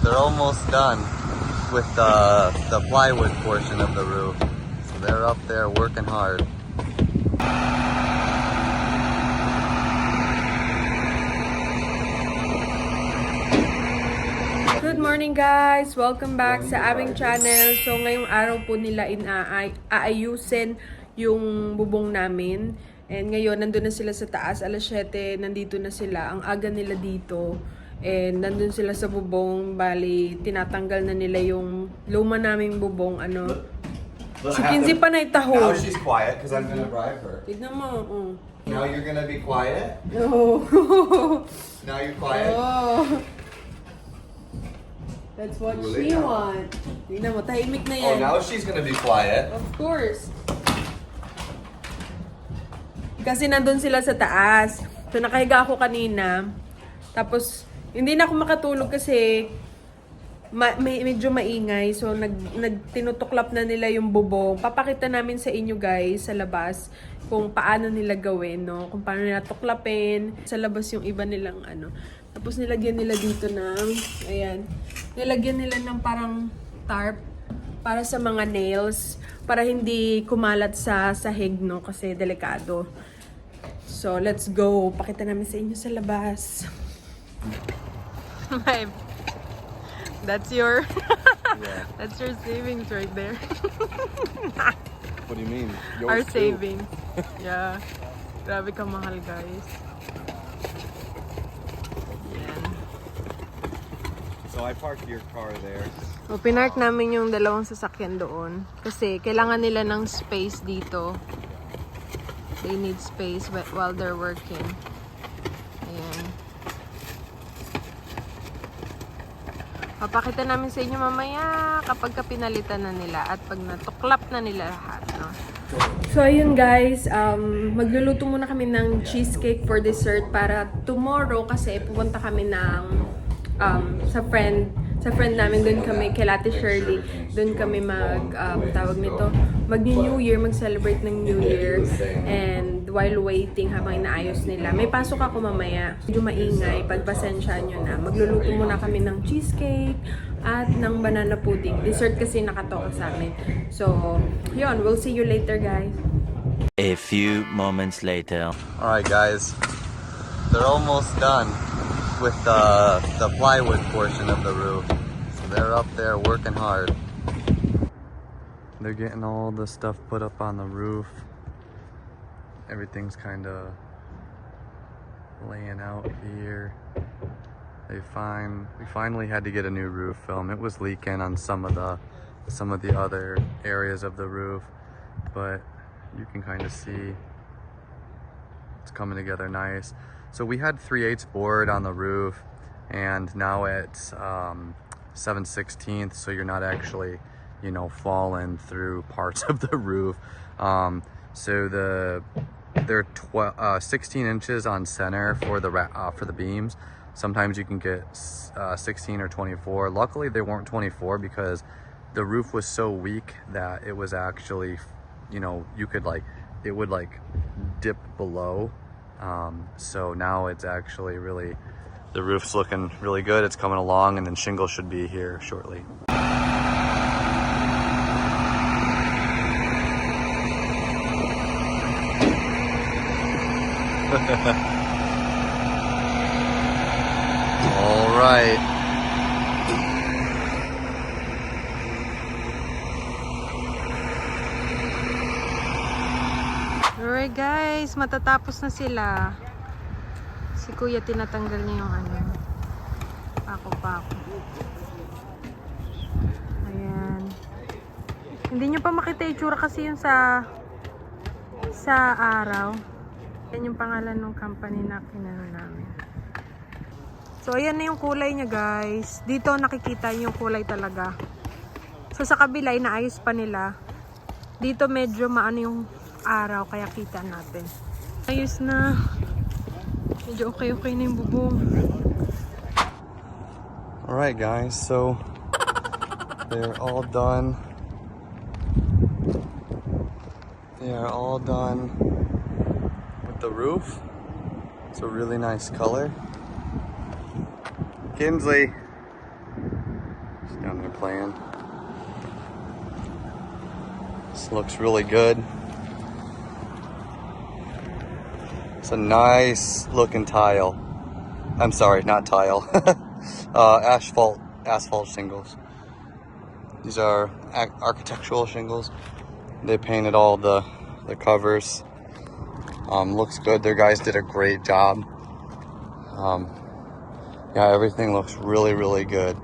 they're almost done with the plywood portion of the roof. So they're up there working hard. Good morning guys! Welcome back sa aming channel. So ngayong araw po nila aayusin yung bubong namin. And ngayon nandun na sila sa taas, alas 7, nandito na sila. Ang aga nila dito. And nandun sila sa bubong, bali tinatanggal na nila yung luma naming bubong. Si Kinsey pa na Now itahol. she's quiet because I'm gonna bribe her. Tignan mo. Now you're gonna be quiet? No. Now you're quiet? Oh. That's what Really? she wants. Tignan mo, tahimik na Oh, yan. now she's gonna be quiet. Of course. Kasi nandun sila sa taas. So nakahiga ako kanina. Tapos hindi na ako makatulog kasi medyo maingay. So tinutuklap na nila yung bubong. Papakita namin sa inyo guys sa labas kung paano nila gawin, no? Kung paano nila tuklapin. Sa labas yung iba nilang Tapos nilagyan nila dito ng, ayan, nilagyan nila ng parang tarp para sa mga nails, para hindi kumalat sa sahig, no? Kasi delikado. So, let's go. Pakita namin sa inyo sa labas. That's your that's your savings right there. What do you mean? Our savings. Yeah. Grabe ka mahal, guys. Yan. So I parked your car there. So, pinark namin yung dalawang sasakyan doon. Kasi kailangan nila ng space dito. They need space while they're working. Ayan. Papakita namin sa inyo mamaya kapag pinalitan na nila at pag natuklap na nila lahat, no? So, ayun guys, magluluto muna kami ng cheesecake for dessert para tomorrow kasi pupunta kami ng sa friend namin, doon kami kay Ate Shirley, doon kami mag-New Year, mag-celebrate ng New Year. And while waiting, habang inaayos nila, may pasok ako mamaya. Medyo maingay, pagpasensyaan nyo na. Magluluto muna kami ng cheesecake at ng banana pudding. Dessert kasi nakatoka sa amin. So, yun, we'll see you later guys. A few moments later. Alright guys, they're almost done with the plywood portion of the roof. So they're up there working hard. They're getting all the stuff put up on the roof. Everything's kind of laying out here. We finally had to get a new roof film. It was leaking on some of the other areas of the roof, but you can kind of see it's coming together nice. So we had 3/8 board on the roof, and now it's 7/16, so you're not actually, falling through parts of the roof. So they're 16 inches on center for the beams. Sometimes you can get 16 or 24. Luckily, they weren't 24 because the roof was so weak that it was actually, it would dip below. So now it's actually the roof's looking really good. It's coming along, and then shingle should be here shortly. All right. Alright guys, matatapos na sila. Si Kuya tinatanggal niya yung pako-pako. Ayan. Hindi nyo pa makita yung itsura kasi yun sa araw. Yan yung pangalan ng company na kinano namin. So ayan na yung kulay niya guys. Dito nakikita yung kulay talaga. So sa kabila inaayos pa nila. Dito medyo maano yung araw kaya kita natin. Ayos na. Medyo okay na yung bubong. Alright guys, so they're all done. They are all done with the roof. It's a really nice color. Kinsley, Just down there playing. This looks really good. It's a nice looking tile. I'm sorry, not tile. Asphalt shingles. These are architectural shingles. They painted all the covers. Looks good. Their guys did a great job. Yeah, everything looks really, really good.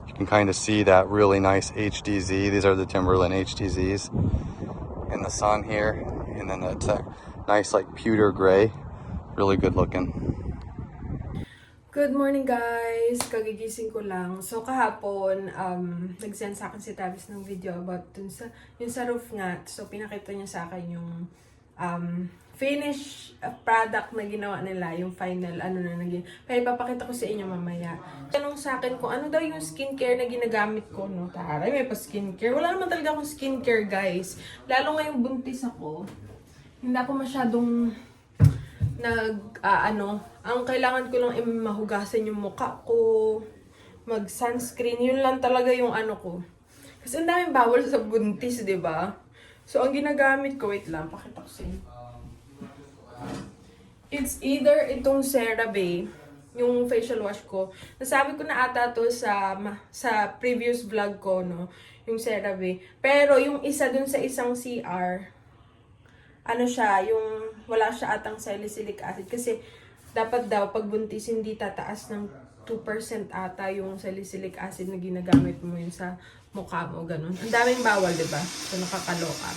You can kind of see that really nice HDZ. These are the Timberland HDZs in the sun here. And then that's a nice like pewter gray. Really good looking. Good morning guys! Kagigising ko lang. So kahapon, nag-send sa akin si Travis ng video about yung sa roof nga. So pinakita niya sa akin yung finish product na ginawa nila, yung final na naging. Pero ipapakita ko sa inyo mamaya. Tanong sa akin kung ano daw yung skincare na ginagamit ko, no? Taray, may pa skincare. Wala naman talaga akong skincare guys. Lalo ngayong buntis ako. Hindi ako masyadong ang kailangan ko lang mahugasan yung mukha ko, mag-sunscreen, yun lang talaga yung ko. Kasi ang daming bawal sa buntis, di ba? So, ang ginagamit ko, wait lang, pakita ko sa inyo. It's either itong CeraVe, yung facial wash ko. Nasabi ko na ata to sa previous vlog ko, no? Yung CeraVe. Pero yung isa dun sa isang CR, yung wala siya atang salicylic acid. Kasi dapat daw pag buntis hindi tataas ng 2% ata yung salicylic acid na ginagamit mo yun sa mukha mo, ganun. Ang daming bawal, diba? So, nakakaloka.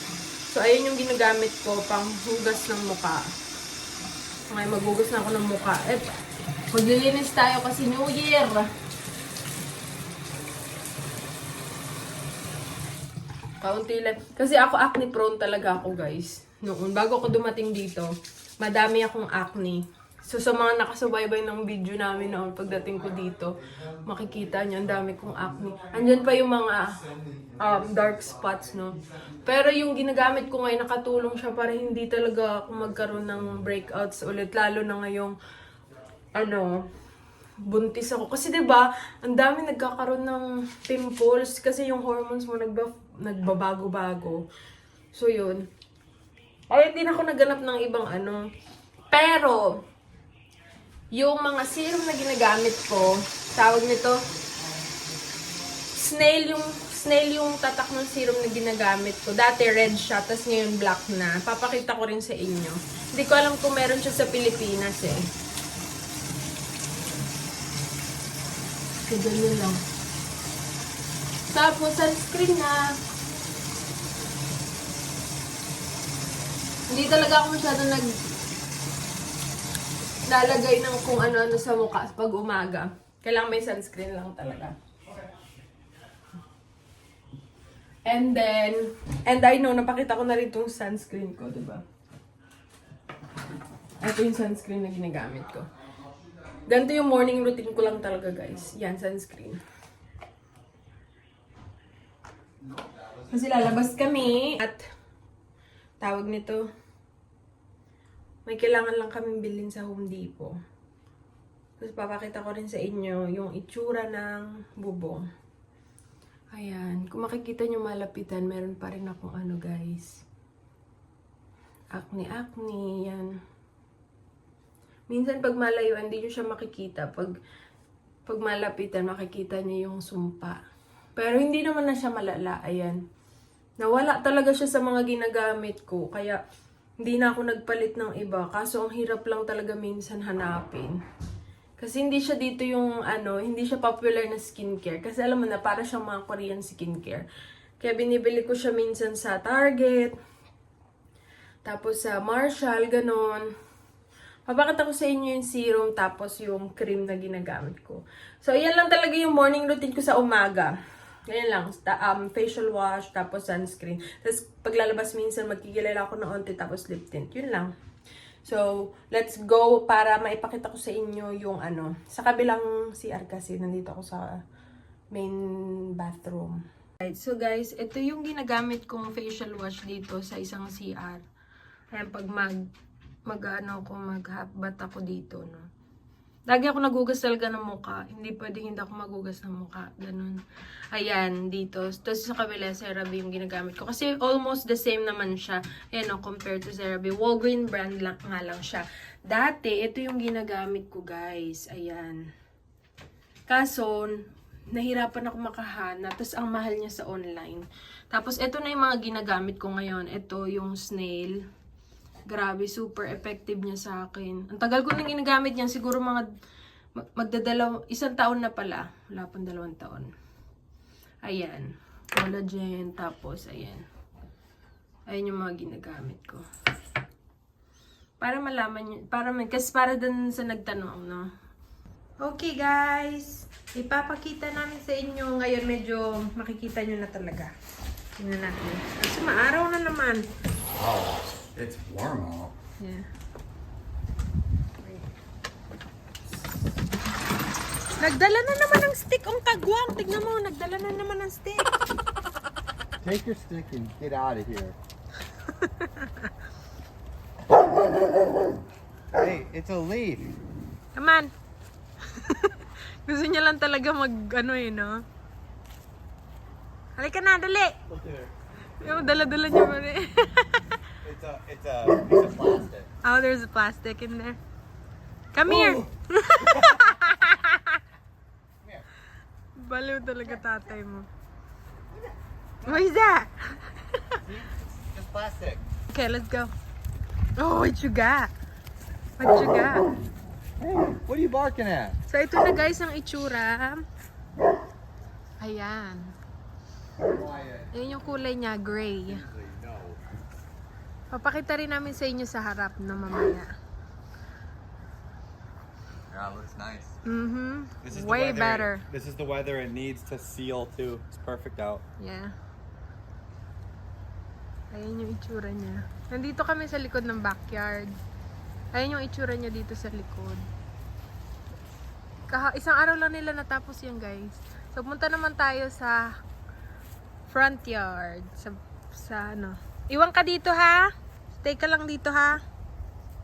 So, ayun yung ginagamit ko pang hugas ng mukha. Ngayon, maghugas na ako ng mukha. Maglilinis tayo kasi New Year. Kaunti lang. Kasi ako acne prone talaga ako, guys. Noon, bago ako dumating dito, madami akong acne. So, sa mga nakasubaybay ng video namin noon, pagdating ko dito, makikita nyo, ang dami kong acne. Andyan pa yung mga dark spots, no? Pero yung ginagamit ko ngayon, nakatulong siya para hindi talaga ako magkaroon ng breakouts ulit. Lalo na ngayong, buntis ako. Kasi 'di ba, ang dami nagkakaroon ng pimples kasi yung hormones mo nagbabago-bago. So, yun. Ay, hindi na ako naghanap ng ibang Pero, yung mga serum na ginagamit ko, tawag nito, snail yung tatak ng serum na ginagamit ko. Dati red siya, tas ngayon black na. Papakita ko rin sa inyo. Hindi ko alam kung meron siya sa Pilipinas eh. So, ganyan lang. Tapos, sunscreen na. Hindi talaga ako masyado lalagay ng kung ano-ano sa mukha pag umaga. Kailangan may sunscreen lang talaga. And I know, napakita ko na rin itong sunscreen ko, diba? Ito yung sunscreen na ginagamit ko. Ganito yung morning routine ko lang talaga, guys. Yan, sunscreen. Kasi lalabas kami at tawag nito, may kailangan lang kaming bilhin sa Home Depot. Tapos papakita ko rin sa inyo yung itsura ng bubong. Ayan. Kung makikita nyo malapitan, meron pa rin akong guys. Acne. Yan. Minsan pag malayo, hindi nyo siya makikita. Pag malapitan, makikita nyo yung sumpa. Pero hindi naman na siya malala. Ayan. Nawala talaga siya sa mga ginagamit ko. Kaya, hindi na ako nagpalit ng iba. Kaso, ang hirap lang talaga minsan hanapin. Kasi hindi siya dito yung, hindi siya popular na skincare. Kasi alam mo na, para siyang mga Korean skincare. Kaya binibili ko siya minsan sa Target. Tapos sa Marshall, ganon. Papakita ko sa inyo yung serum, tapos yung cream na ginagamit ko. So, ayan lang talaga yung morning routine ko sa umaga. Ganyan lang, facial wash, tapos sunscreen. Tapos paglalabas minsan, magkikilala ako ng onte, tapos lip tint. Yun lang. So, let's go para maipakita ko sa inyo yung sa kabilang CR kasi, nandito ako sa main bathroom. Right, so guys, ito yung ginagamit kong facial wash dito sa isang CR. Ayan, pag mag-half bath ako dito, no. Lagi ako nagugas talaga ng mukha. Hindi pwedeng hindi ako magugas ng mukha. Ganun. Ayan, dito. Tapos sa kabila, CeraVe yung ginagamit ko. Kasi almost the same naman siya. Ayan o, compared to CeraVe. Walgreen brand lang, nga lang siya. Dati, ito yung ginagamit ko, guys. Ayan. Kaso, nahirapan ako makahanap. Tapos, ang mahal niya sa online. Tapos, ito na yung mga ginagamit ko ngayon. Ito yung snail. Grabe, super effective niya sa akin. Ang tagal ko nang ginagamit niyan, siguro mga isang taon na pala. Wala pang 2 taon. Ayan. Collagen, tapos ayan. Ayan yung mga ginagamit ko. Para malaman niyo, kasi para dun sa nagtanong, no? Okay, guys. Ipapakita namin sa inyo. Ngayon, medyo makikita nyo na talaga. Tingnan natin. Kasi maaraw na naman. Oh, it's warm out. Yeah. Nagdala na naman ng stick ang kagwang. Tignan mo, nagdala na naman ng stick. Take your stick and get out of here. Hey, it's a leaf. Come on. Gusto niya lang talaga mag-ano no? Halika na, dali. Look there. Yung dala-dala niya pa rin. It's a piece of plastic. Oh, there's a plastic in there. Come here. Baliw talaga tatay mo. What is that? Just plastic. Okay, let's go. Oh, what you got? What you got? Hey, what are you barking at? So, ito na guys ang itsura. Ayan. Quiet. Ayan yung kulay niya, gray. No. Papakita rin namin sa inyo sa harap na mamaya. Yeah, it looks nice. This is the Way weather. better. This is the weather it needs to seal too. It's perfect out. Yeah. Ayan yung itsura niya. Nandito kami sa likod ng backyard. Ayan yung itsura niya dito sa likod. Isang araw lang nila natapos yan, guys. So, punta naman tayo sa front yard. Sa ano. Iwan ka dito, ha? Stay ka lang dito, ha?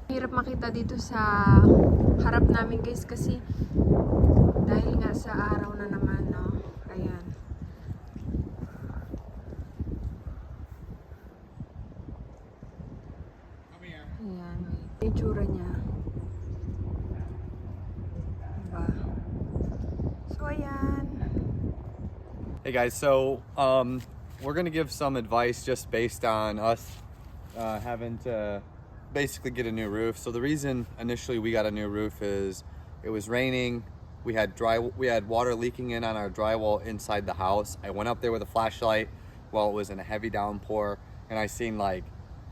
Hirap makita dito sa harap namin, guys, kasi dahil nga sa araw na naman, no? Ayan. Come here. Ayan. Yung itsura niya. Diba? So, ayan. Hey guys, so we're gonna give some advice just based on us having to basically get a new roof. So the reason initially we got a new roof is it was raining. We had water leaking in on our drywall inside the house. I went up there with a flashlight while it was in a heavy downpour, and I seen like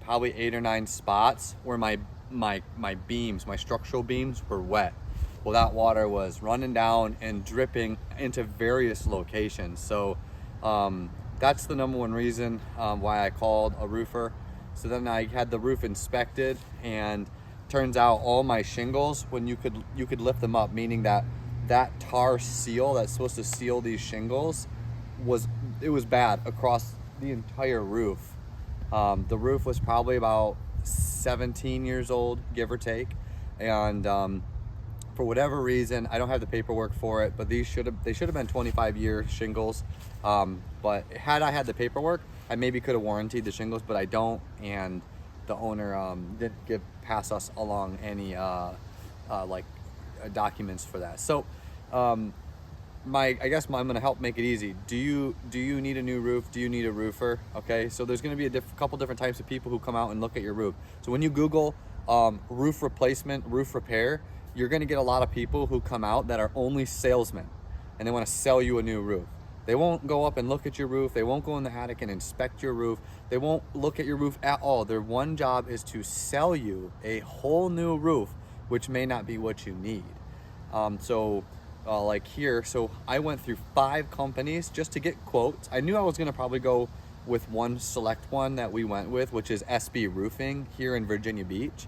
probably 8 or 9 spots where my beams, my structural beams, were wet. Well, that water was running down and dripping into various locations. So that's the number one reason why I called a roofer. So then I had the roof inspected, and turns out all my shingles, when you could lift them up, meaning that tar seal that's supposed to seal these shingles was bad across the entire roof. The roof was probably about 17 years old, give or take, and for whatever reason, I don't have the paperwork for it, but they should have been 25-year shingles. But had I had the paperwork, I maybe could have warranted the shingles, but I don't, and the owner didn't pass us along any documents for that. So I guess I'm gonna help make it easy. Do you need a new roof? Do you need a roofer? Okay, so there's gonna be a couple different types of people who come out and look at your roof. So when you Google roof replacement, roof repair, you're gonna get a lot of people who come out that are only salesmen, and they want to sell you a new roof. They won't go up and look at your roof. They won't go in the attic and inspect your roof. They won't look at your roof at all. Their one job is to sell you a whole new roof, which may not be what you need. Like here, so I went through 5 companies just to get quotes. I knew I was gonna probably go with one select one that we went with, which is SB Roofing here in Virginia Beach.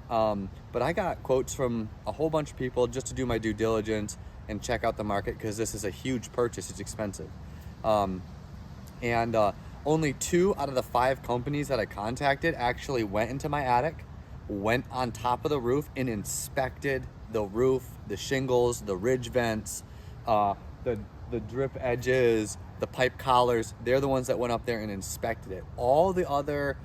But I got quotes from a whole bunch of people just to do my due diligence and check out the market, because this is a huge purchase. It's expensive. Only 2 out of the 5 companies that I contacted actually went into my attic, went on top of the roof, and inspected the roof, the shingles, the ridge vents, the drip edges, the pipe collars. They're the ones that went up there and inspected it. All the other,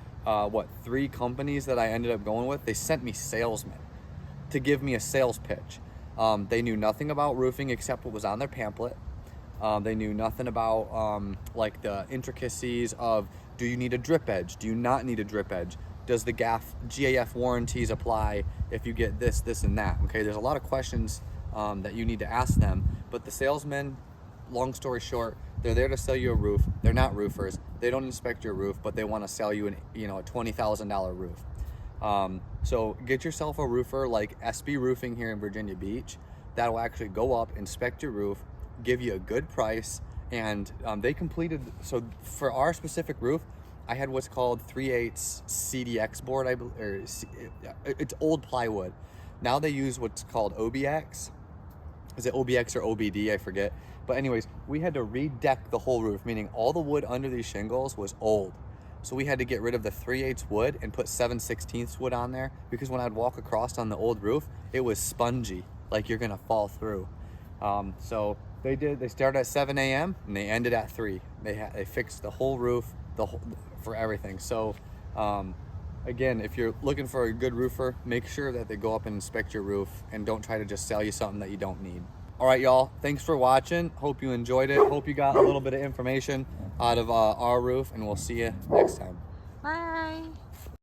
3 companies that I ended up going with, they sent me salesmen to give me a sales pitch. They knew nothing about roofing except what was on their pamphlet. They knew nothing about like the intricacies of, do you need a drip edge? Do you not need a drip edge? Does the GAF warranties apply if you get this, this, and that? Okay, there's a lot of questions that you need to ask them. But the salesmen, long story short, they're there to sell you a roof. They're not roofers. They don't inspect your roof, but they want to sell you a $20,000 roof. So get yourself a roofer like SB Roofing here in Virginia Beach that will actually go up, inspect your roof, give you a good price, and they completed. So for our specific roof, I had what's called 3/8 CDX board. It's old plywood. Now they use what's called OBX. Is it OBX or OBD? I forget. But anyways, we had to redeck the whole roof, meaning all the wood under these shingles was old. So we had to get rid of the 3/8 wood and put 7/16 wood on there, because when I'd walk across on the old roof, it was spongy, like you're gonna fall through. So they started at 7 a.m. and they ended at 3. They fixed the whole roof, for everything. So again, if you're looking for a good roofer, make sure that they go up and inspect your roof and don't try to just sell you something that you don't need. All right, y'all, thanks for watching. Hope you enjoyed it. Hope you got a little bit of information out of our roof, and we'll see you next time. Bye!